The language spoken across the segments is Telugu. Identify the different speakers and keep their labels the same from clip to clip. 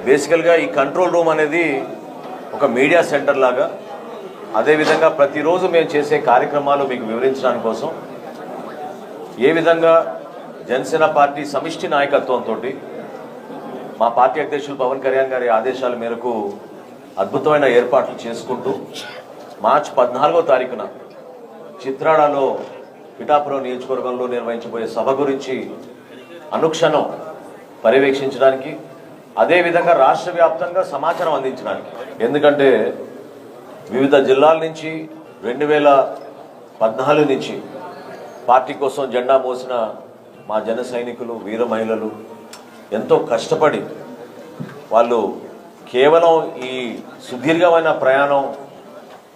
Speaker 1: బేసికల్గా ఈ కంట్రోల్ రూమ్ అనేది ఒక మీడియా సెంటర్ లాగా, అదేవిధంగా ప్రతిరోజు మేము చేసే కార్యక్రమాలు మీకు వివరించడానికి కోసం ఏ విధంగా జనసేన పార్టీ సమిష్టి నాయకత్వంతో మా పార్టీ అధ్యక్షులు పవన్ కళ్యాణ్ గారి ఆదేశాల మేరకు అద్భుతమైన ఏర్పాట్లు చేసుకుంటూ మార్చి 14వ తారీఖున చిత్రాడలో పిఠాపురం నియోజకవర్గంలో నిర్వహించబోయే సభ గురించి అనుక్షణం పర్యవేక్షించడానికి, అదేవిధంగా రాష్ట్ర వ్యాప్తంగా సమాచారం అందించడానికి. ఎందుకంటే వివిధ జిల్లాల నుంచి 2014 నుంచి పార్టీ కోసం జెండా మోసిన మా జన సైనికులు, వీర మహిళలు ఎంతో కష్టపడి వాళ్ళు కేవలం ఈ సుదీర్ఘమైన ప్రయాణం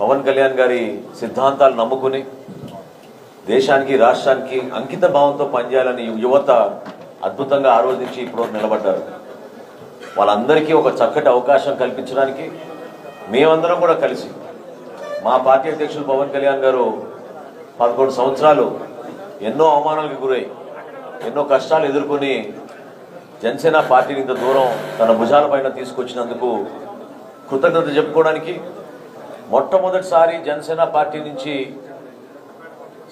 Speaker 1: పవన్ కళ్యాణ్ గారి సిద్ధాంతాలు నమ్ముకుని దేశానికి, రాష్ట్రానికి అంకిత భావంతో పనిచేయాలని యువత అద్భుతంగా ఆ రోజు నుంచి ఇప్పుడు నిలబడ్డారు. వాళ్ళందరికీ ఒక చక్కటి అవకాశం కల్పించడానికి మేమందరం కూడా కలిసి, మా పార్టీ అధ్యక్షులు పవన్ కళ్యాణ్ గారు 11 సంవత్సరాలు ఎన్నో అవమానాలకు గురై ఎన్నో కష్టాలు ఎదుర్కొని జనసేన పార్టీని ఇంత దూరం తన భుజాల పైన తీసుకొచ్చినందుకు కృతజ్ఞత చెప్పుకోవడానికి మొట్టమొదటిసారి జనసేన పార్టీ నుంచి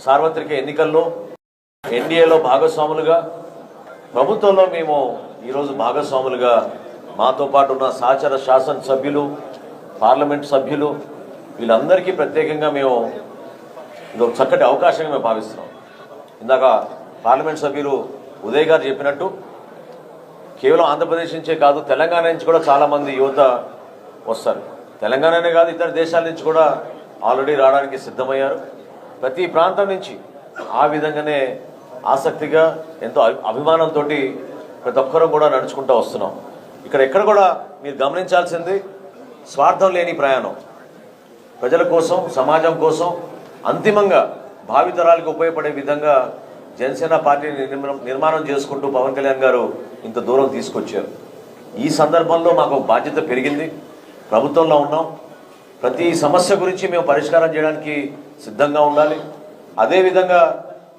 Speaker 1: సార్వత్రిక ఎన్నికల్లో ఎన్డీఏలో భాగస్వాములుగా, ప్రభుత్వంలో మేము ఈరోజు భాగస్వాములుగా మాతో పాటు ఉన్న సహచర శాసనసభ్యులు, పార్లమెంట్ సభ్యులు వీళ్ళందరికీ ప్రత్యేకంగా మేము ఇది ఒక చక్కటి అవకాశంగా మేము భావిస్తున్నాం. ఇందాక పార్లమెంట్ సభ్యులు ఉదయ్ గారు చెప్పినట్టు కేవలం ఆంధ్రప్రదేశ్ నుంచే కాదు, తెలంగాణ నుంచి కూడా చాలామంది యువత వస్తారు. తెలంగాణనే కాదు, ఇతర దేశాల నుంచి కూడా ఆల్రెడీ రావడానికి సిద్ధమయ్యారు. ప్రతి ప్రాంతం నుంచి ఆ విధంగానే ఆసక్తిగా ఎంతో అభిమానంతో ప్రతి ఒక్కరూ కూడా నడుచుకుంటూ వస్తున్నాం. ఎక్కడ కూడా మీరు గమనించాల్సింది స్వార్థం లేని ప్రయాణం. ప్రజల కోసం, సమాజం కోసం, అంతిమంగా భావితరాలకు ఉపయోగపడే విధంగా జనసేన పార్టీని నిర్మాణం చేసుకుంటూ పవన్ కళ్యాణ్ గారు ఇంత దూరం తీసుకొచ్చారు. ఈ సందర్భంలో మాకు బాధ్యత పెరిగింది. ప్రభుత్వంలో ఉన్నాం, ప్రతి సమస్య గురించి మేము పరిష్కారం చేయడానికి సిద్ధంగా ఉండాలి. అదేవిధంగా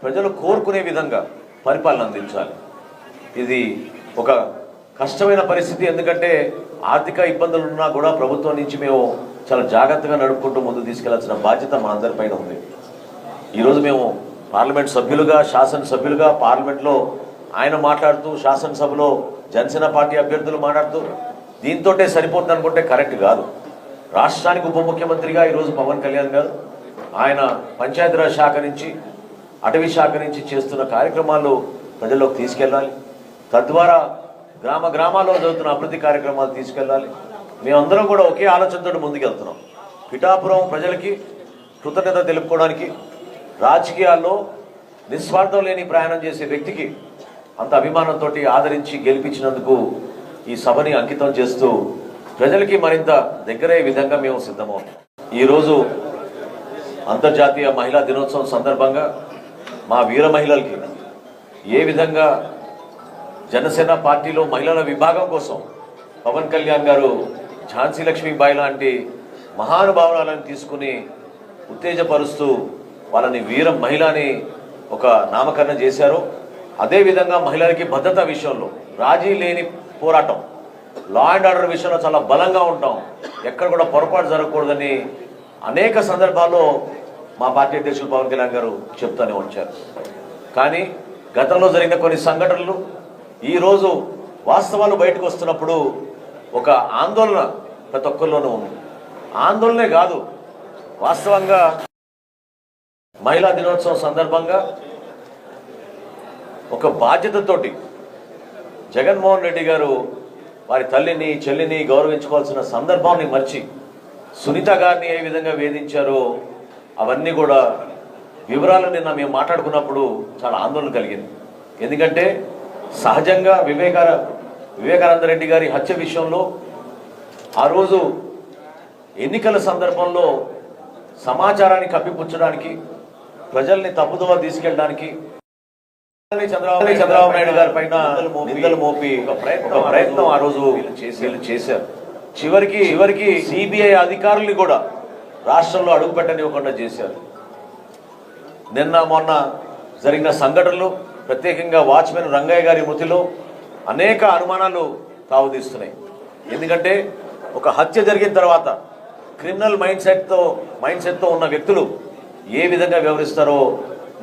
Speaker 1: ప్రజలు కోరుకునే విధంగా పరిపాలన అందించాలి. ఇది ఒక కష్టమైన పరిస్థితి, ఎందుకంటే ఆర్థిక ఇబ్బందులు ఉన్నా కూడా ప్రభుత్వం నుంచి మేము చాలా జాగ్రత్తగా నడుపుకుంటూ ముందుకు తీసుకెళ్లాల్సిన బాధ్యత మా అందరిపైన ఉంది. ఈరోజు మేము పార్లమెంట్ సభ్యులుగా, శాసనసభ్యులుగా పార్లమెంట్లో ఆయన మాట్లాడుతూ, శాసనసభలో జనసేన పార్టీ అభ్యర్థులు మాట్లాడుతూ దీంతోటే సరిపోతుంది అనుకుంటే కరెక్ట్ కాదు. రాష్ట్రానికి ఉప ముఖ్యమంత్రిగా ఈరోజు పవన్ కళ్యాణ్ గారు ఆయన పంచాయతీరాజ్ శాఖ నుంచి, అటవీ శాఖ నుంచి చేస్తున్న కార్యక్రమాలు ప్రజల్లోకి తీసుకెళ్ళాలి. తద్వారా గ్రామాల్లో జరుగుతున్న అభివృద్ధి కార్యక్రమాలు తీసుకెళ్ళాలి. మేమందరం కూడా ఒకే ఆలోచనతో ముందుకెళ్తున్నాం. పిఠాపురం ప్రజలకి కృతజ్ఞత తెలుపుకోవడానికి, రాజకీయాల్లో నిస్వార్థం లేని ప్రయాణం చేసే వ్యక్తికి అంత అభిమానంతో ఆదరించి గెలిపించినందుకు ఈ సభని అంకితం చేస్తూ ప్రజలకి మరింత దగ్గరయ్యే విధంగా మేము సిద్ధమవుతాం. ఈరోజు అంతర్జాతీయ మహిళా దినోత్సవం సందర్భంగా మా వీర మహిళలకి ఏ విధంగా జనసేన పార్టీలో మహిళల విభాగం కోసం పవన్ కళ్యాణ్ గారు ఝాన్సీ లక్ష్మీబాయి లాంటి మహానుభావులను తీసుకుని ఉత్తేజపరుస్తూ వాళ్ళని వీర మహిళని ఒక నామకరణం చేశారు. అదేవిధంగా మహిళలకి భద్రత విషయంలో రాజీ లేని పోరాటం, లా అండ్ ఆర్డర్ విషయంలో చాలా బలంగా ఉంటాం, ఎక్కడ కూడా పొరపాటు జరగకూడదని అనేక సందర్భాల్లో మా పార్టీ అధ్యక్షులు పవన్ కళ్యాణ్ గారు చెప్తూనే వచ్చారు. కానీ గతంలో జరిగిన కొన్ని సంఘటనలు ఈరోజు వాస్తవాలు బయటకు వస్తున్నప్పుడు ఒక ఆందోళన ప్రతి ఒక్కరిలోనూ ఉంది. ఆందోళనే కాదు, వాస్తవంగా మహిళా దినోత్సవం సందర్భంగా ఒక బాధ్యతతోటి జగన్మోహన్ రెడ్డి గారు వారి తల్లిని, చెల్లిని గౌరవించుకోవాల్సిన సందర్భాన్ని మర్చి సునీత గారిని ఏ విధంగా వేధించారో అవన్నీ కూడా వివరాలు నిన్న మేము మాట్లాడుకున్నప్పుడు చాలా ఆందోళన కలిగింది. ఎందుకంటే సహజంగా వివేకానంద రెడ్డి గారి హత్య విషయంలో ఆ రోజు ఎన్నికల సందర్భంలో సమాచారాన్ని కప్పిపుచ్చడానికి, ప్రజల్ని తప్పుదోవ తీసుకెళ్ళడానికి చంద్రబాబు నాయుడు గారి పైన నిందలు మోపి ఒక ప్రయత్నం ఆ రోజు వీళ్ళు చేశారు. చివరికి సిబిఐ అధికారుల్ని కూడా రాష్ట్రంలో అడుగు పెట్టనివ్వకుండా చేశారు. నిన్న మొన్న జరిగిన సంఘటనలు, ప్రత్యేకంగా వాచ్మెన్ రంగయ్య గారి మృతిలో అనేక అనుమానాలు తావుతీస్తున్నాయి. ఎందుకంటే ఒక హత్య జరిగిన తర్వాత క్రిమినల్ మైండ్ సెట్తో ఉన్న వ్యక్తులు ఏ విధంగా వ్యవహరిస్తారో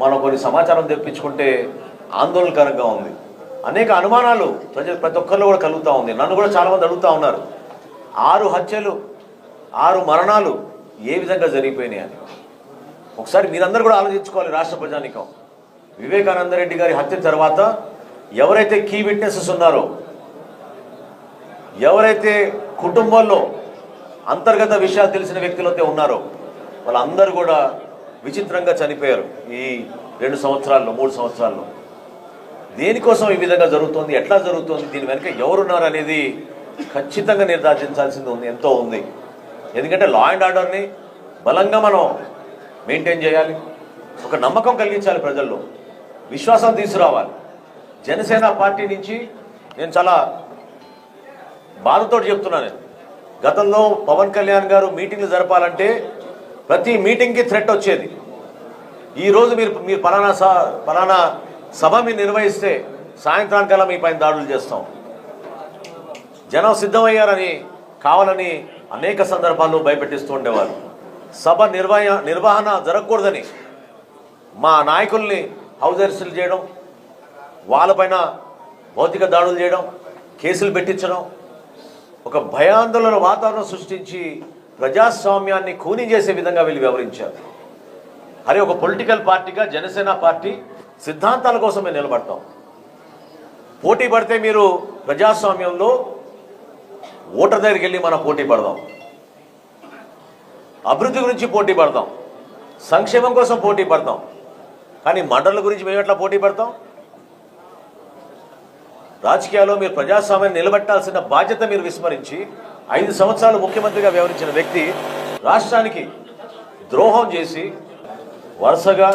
Speaker 1: మనం కొన్ని సమాచారం తెప్పించుకుంటే ఆందోళనకరంగా ఉంది. అనేక అనుమానాలు ప్రతి ఒక్కరిలో కూడా కలుగుతూ ఉంది. నన్ను కూడా చాలామంది అడుగుతూ ఉన్నారు, 6 హత్యలు 6 మరణాలు ఏ విధంగా జరిగిపోయినాయి అని. ఒకసారి మీరందరూ కూడా ఆలోచించుకోవాలి. రాష్ట్ర ప్రజానికం వివేకానంద రెడ్డి గారి హత్య తర్వాత ఎవరైతే కీ విట్నెసెస్ ఉన్నారో, ఎవరైతే కుటుంబంలో అంతర్గత విషయాలు తెలిసిన వ్యక్తులైతే ఉన్నారో వాళ్ళందరూ కూడా విచిత్రంగా చనిపోయారు ఈ 2 సంవత్సరాల్లో 3 సంవత్సరాల్లో. దేనికోసం ఈ విధంగా జరుగుతుంది, ఎట్లా జరుగుతుంది, దీని వెనుక ఎవరున్నారు అనేది ఖచ్చితంగా నిర్ధారించాల్సింది ఎంతో ఉంది. ఎందుకంటే లా అండ్ ఆర్డర్ని బలంగా మనం మెయింటైన్ చేయాలి, ఒక నమ్మకం కలిగించాలి, ప్రజల్లో విశ్వాసం తీసుకురావాలి. జనసేన పార్టీ నుంచి నేను చాలా బాధతో చెప్తున్నాను. గతంలో పవన్ కళ్యాణ్ గారు మీటింగ్లు జరపాలంటే ప్రతి మీటింగ్కి థ్రెట్ వచ్చేది. ఈరోజు మీరు పలానా సభ మీరు నిర్వహిస్తే సాయంత్రానికల్లా మీ పైన దాడులు చేస్తాం. జనం సిద్ధమయ్యారని కావాలని అనేక సందర్భాల్లో భయపెట్టిస్తూ ఉండేవారు. సభ నిర్వహణ జరగకూడదని మా నాయకుల్ని హౌస్ అరెస్టులు చేయడం, వాళ్ళపైన భౌతిక దాడులు చేయడం, కేసులు పెట్టించడం, ఒక భయాందోళన వాతావరణం సృష్టించి ప్రజాస్వామ్యాన్ని కూని చేసే విధంగా వీళ్ళు వ్యవహరించారు. అరే, ఒక పొలిటికల్ పార్టీగా జనసేన పార్టీ సిద్ధాంతాల కోసమే నిలబడతాం. పోటీ పడితే మీరు ప్రజాస్వామ్యంలో ఓటర్ దగ్గరికి వెళ్ళి మనం పోటీ పడదాం, అభివృద్ధి గురించి పోటీ పడదాం, సంక్షేమం కోసం పోటీ పడతాం. కానీ మండల గురించి మేము ఎట్లా పోటీ పడతాం? రాజకీయాల్లో మీరు ప్రజాస్వామ్యాన్ని నిలబెట్టాల్సిన బాధ్యత మీరు విస్మరించి 5 సంవత్సరాలు ముఖ్యమంత్రిగా వ్యవహరించిన వ్యక్తి రాష్ట్రానికి ద్రోహం చేసి వరుసగా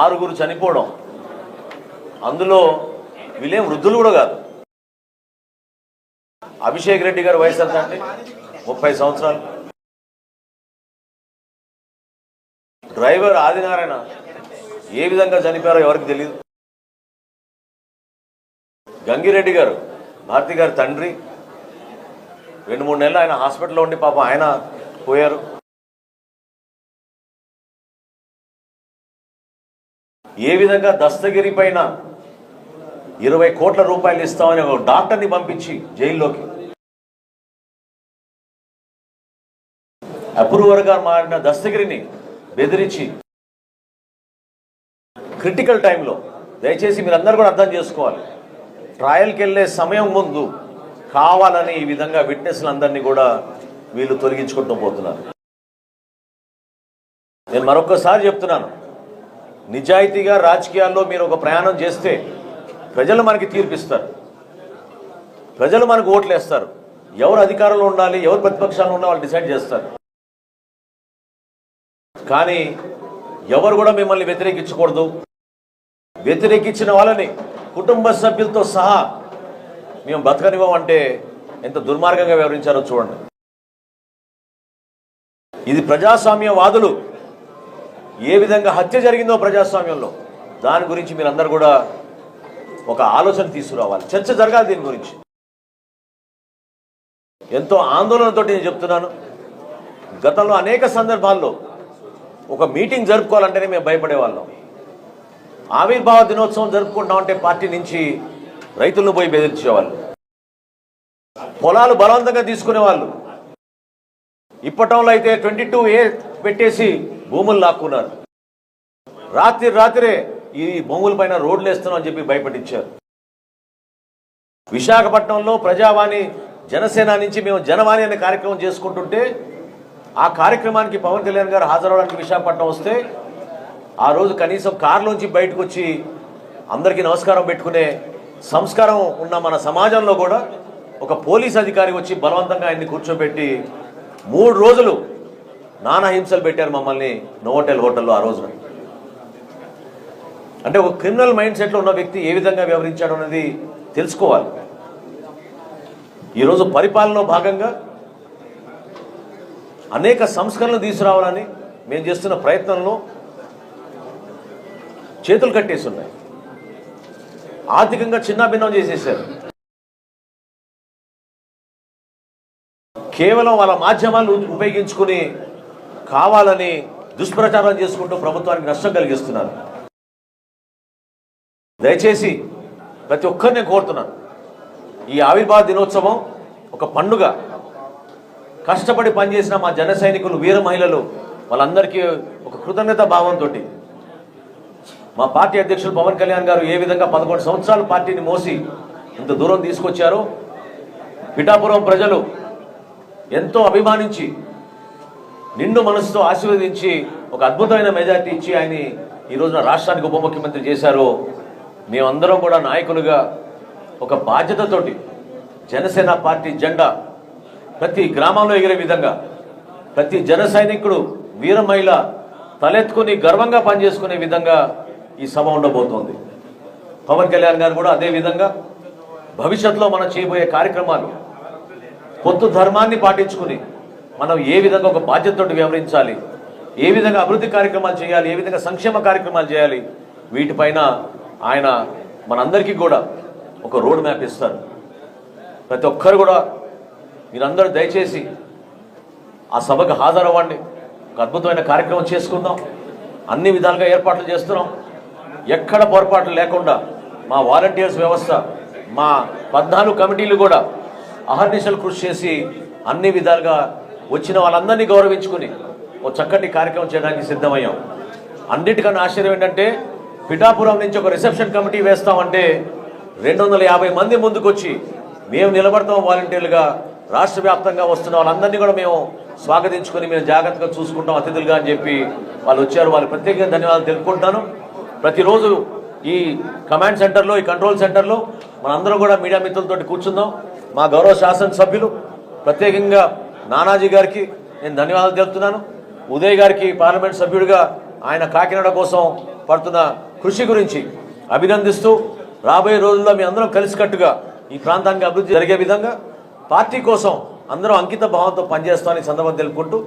Speaker 1: 6 చనిపోవడం, అందులో వీళ్ళేం వృద్ధులు కూడా కాదు. అభిషేక్ రెడ్డి గారి వయసు ఎంత అంటే 30 సంవత్సరాలు. డ్రైవర్ ఆదినారాయణ ఏ విధంగా చనిపోయారో ఎవరికి తెలియదు. గంగిరెడ్డి గారు, భారతి గారి తండ్రి, 2-3 నెలలు ఆయన హాస్పిటల్లో ఉండి పాపం ఆయన పోయారు. ఏ విధంగా దస్తగిరి పైన 20 కోట్ల రూపాయలు ఇస్తామని ఒక డాక్టర్ని పంపించి జైల్లోకి అప్రూవర్గా మారిన దస్తగిరిని బెదిరించి క్రిటికల్ టైంలో, దయచేసి మీరందరూ కూడా అర్థం చేసుకోవాలి, ట్రయల్కి వెళ్ళే సమయం ముందు కావాలని ఈ విధంగా విట్నెస్లందరినీ కూడా వీళ్ళు తొలగించుకుంటూ పోతున్నారు. నేను మరొకసారి చెప్తున్నాను, నిజాయితీగా రాజకీయాల్లో మీరు ఒక ప్రయాణం చేస్తే ప్రజలు మనకి తీర్పిస్తారు, ప్రజలు మనకు ఓట్లు వేస్తారు. ఎవరు అధికారంలో ఉండాలి, ఎవరు ప్రతిపక్షాల్లో ఉండాలి వాళ్ళు డిసైడ్ చేస్తారు. కానీ ఎవరు కూడా మిమ్మల్ని వ్యతిరేకించకూడదు. వ్యతిరేకించిన వాళ్ళని కుటుంబ సభ్యులతో సహా మేము బతకనివ్వమంటే ఎంత దుర్మార్గంగా వ్యవహరించారో చూడండి. ఇది ప్రజాస్వామ్యవాదులు ఏ విధంగా హత్య జరిగిందో ప్రజాస్వామ్యంలో, దాని గురించి మీరందరూ కూడా ఒక ఆలోచన తీసుకురావాలి, చర్చ జరగాలి దీని గురించి. ఎంతో ఆందోళనతో నేను చెప్తున్నాను. గతంలో అనేక సందర్భాల్లో ఒక మీటింగ్ జరుపుకోవాలంటేనే మేము భయపడేవాళ్ళం. ఆవిర్భావ దినోత్సవం జరుపుకుంటామంటే పార్టీ నుంచి రైతులను పోయి బెదిరించేవాళ్ళు, పొలాలు బలవంతంగా తీసుకునేవాళ్ళు. ఇప్పటంలో అయితే 22A పెట్టేసి భూములు లాక్కున్నారు. రాత్రే ఈ భూముల పైన రోడ్లు వేస్తున్నాం అని చెప్పి భయపెట్టించారు. విశాఖపట్నంలో ప్రజావాణి జనసేన నుంచి మేము జనవాణి అనే కార్యక్రమం చేసుకుంటుంటే ఆ కార్యక్రమానికి పవన్ కళ్యాణ్ గారు హాజరవడానికి విశాఖపట్నం వస్తే ఆ రోజు కనీసం కారులోంచి బయటకు వచ్చి అందరికీ నమస్కారం పెట్టుకునే సంస్కారం ఉన్న మన సమాజంలో కూడా ఒక పోలీస్ అధికారి వచ్చి బలవంతంగా ఆయన్ని కూర్చోబెట్టి 3 రోజులు నానా హింసలు పెట్టారు మమ్మల్ని నోవోటెల్ హోటల్లో ఆ రోజున. అంటే ఒక క్రిమినల్ మైండ్ సెట్లో ఉన్న వ్యక్తి ఏ విధంగా వ్యవహరించాడు అనేది తెలుసుకోవాలి. ఈరోజు పరిపాలనలో భాగంగా అనేక సంస్కరణలు తీసుకురావాలని మేము చేస్తున్న ప్రయత్నంలో చేతులు కట్టేసి ఉన్నాయి. ఆర్థికంగా చిన్నాభిన్నం చేసేసారు. కేవలం వాళ్ళ మాధ్యమాలు ఉపయోగించుకుని కావాలని దుష్ప్రచారం చేసుకుంటూ ప్రభుత్వానికి నష్టం కలిగిస్తున్నారు. దయచేసి ప్రతి ఒక్కరిని కోరుతున్నాను, ఈ ఆవిర్భావ దినోత్సవం ఒక పండుగ. కష్టపడి పనిచేసిన మా జన సైనికులు, వీర మహిళలు, వాళ్ళందరికీ ఒక కృతజ్ఞత భావంతో మా పార్టీ అధ్యక్షులు పవన్ కళ్యాణ్ గారు ఏ విధంగా 11 సంవత్సరాలు పార్టీని మోసి ఇంత దూరం తీసుకొచ్చారో, పిఠాపురం ప్రజలు ఎంతో అభిమానించి నిండు మనసుతో ఆశీర్వదించి ఒక అద్భుతమైన మెజార్టీ ఇచ్చి ఆయన ఈ రోజున రాష్ట్రానికి ఉప ముఖ్యమంత్రి చేశారో, మేమందరం కూడా నాయకులుగా ఒక బాధ్యతతోటి జనసేన పార్టీ జెండా ప్రతి గ్రామంలో ఎగిరే విధంగా, ప్రతి జన సైనికుడు, వీర మహిళ తలెత్తుకుని గర్వంగా పనిచేసుకునే విధంగా ఈ సభ ఉండబోతోంది. పవన్ కళ్యాణ్ గారు కూడా అదే విధంగా భవిష్యత్తులో మనం చేయబోయే కార్యక్రమాలు పొత్తు ధర్మాన్ని పాటించుకుని మనం ఏ విధంగా ఒక బాధ్యతతో వ్యవహరించాలి, ఏ విధంగా అభివృద్ధి కార్యక్రమాలు చేయాలి, ఏ విధంగా సంక్షేమ కార్యక్రమాలు చేయాలి, వీటిపైన ఆయన మనందరికీ కూడా ఒక రోడ్ మ్యాప్ ఇస్తారు. ప్రతి ఒక్కరు కూడా మీరందరూ దయచేసి ఆ సభకు హాజరవ్వండి. ఒక అద్భుతమైన కార్యక్రమం చేసుకుందాం. అన్ని విధాలుగా ఏర్పాట్లు చేస్తున్నాం. ఎక్కడ పొరపాట్లు లేకుండా మా వాలంటీర్స్ వ్యవస్థ, మా 14 కమిటీలు కూడా అహర్నిశలు కృషి చేసి అన్ని విధాలుగా వచ్చిన వాళ్ళందరినీ గౌరవించుకుని ఒక చక్కటి కార్యక్రమం చేయడానికి సిద్ధమయ్యాం. అన్నిటికన్నా ఆశ్చర్యం ఏంటంటే, పిఠాపురం నుంచి ఒక రిసెప్షన్ కమిటీ వేస్తామంటే 250 మంది ముందుకొచ్చి మేము నిలబడతాం వాలంటీర్లుగా. రాష్ట్ర వ్యాప్తంగా వస్తున్న వాళ్ళందరినీ కూడా మేము స్వాగతించుకొని మేము జాగ్రత్తగా చూసుకుంటాం అతిథులుగా అని చెప్పి వాళ్ళు వచ్చారు. వాళ్ళు ప్రత్యేకంగా ధన్యవాదాలు తెలుపుకుంటాను. ప్రతిరోజు ఈ కమాండ్ సెంటర్లో, ఈ కంట్రోల్ సెంటర్లో మనందరం కూడా మీడియా మిత్రులతో కూర్చుందాం. మా గౌరవ శాసనసభ్యులు ప్రత్యేకంగా నానాజీ గారికి నేను ధన్యవాదాలు తెలుపుతున్నాను. ఉదయ్ గారికి పార్లమెంట్ సభ్యుడిగా ఆయన కాకినాడ కోసం పడుతున్న కృషి గురించి అభినందిస్తూ, రాబోయే రోజుల్లో మీ అందరం కలిసికట్టుగా ఈ ప్రాంతానికి అభివృద్ధి జరిగే విధంగా పార్టీ కోసం అందరం అంకిత భావంతో పనిచేస్తామని సందర్భం తెలుపుకుంటూ